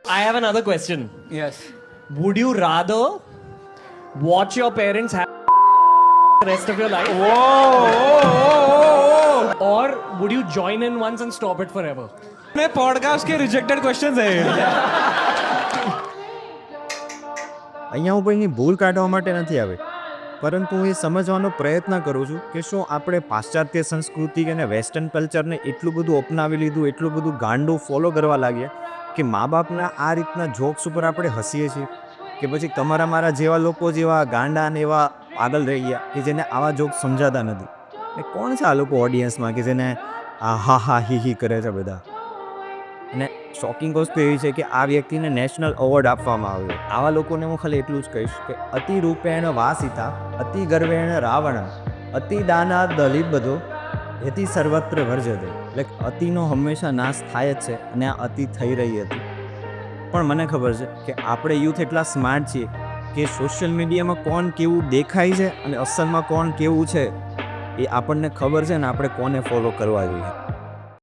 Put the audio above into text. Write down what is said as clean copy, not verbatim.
I have another question. Yes. Would you rather watch your parents have the rest of your life? Or would you join in once and stop it forever? ने podcast के rejected questions है અહીંયા હું કોઈની ભૂલ કાઢવા માટે નથી આવી, પરંતુ હું એ સમજવાનો પ્રયત્ન કરું છું કે શું આપણે પાશ્ચાત્ય સંસ્કૃતિ અને વેસ્ટર્ન કલ્ચરને એટલું બધું અપનાવી લીધું, એટલું બધું ગાંડું ફોલો કરવા લાગ્યા કે મા બાપના આ રીતના જોક્સ ઉપર આપણે હસીએ છીએ, કે પછી તમારા મારા જેવા લોકો જેવા ગાંડા અને એવા પાગલ રહી ગયા કે જેને આવા જોક્સ સમજાતા નથી. એ કોણ છે આ લોકો ઓડિયન્સમાં કે જેને આ હા હા હી હી કરે છે બધા? અને શોકિંગ વસ્તુ એવી છે કે આ વ્યક્તિને નેશનલ એવોર્ડ આપવામાં આવ્યો. આવા લોકોને હું ખાલી એટલું જ કહીશ કે અતિ રૂપેણ વાસિતા અતિ ગર્વેણ રાવણ અતિ દાના દલિત બધો એથી સર્વત્ર વર્જતે. એટલે અતિનો હંમેશા નાશ થાય જ છે અને આ અતિ થઈ રહી હતી. પણ મને ખબર છે કે આપણે યુથ એટલા સ્માર્ટ છીએ કે સોશિયલ મીડિયામાં કોણ કેવું દેખાય છે અને અસલમાં કોણ કેવું છે એ આપણને ખબર છે ને આપણે કોને ફોલો કરવા જોઈએ.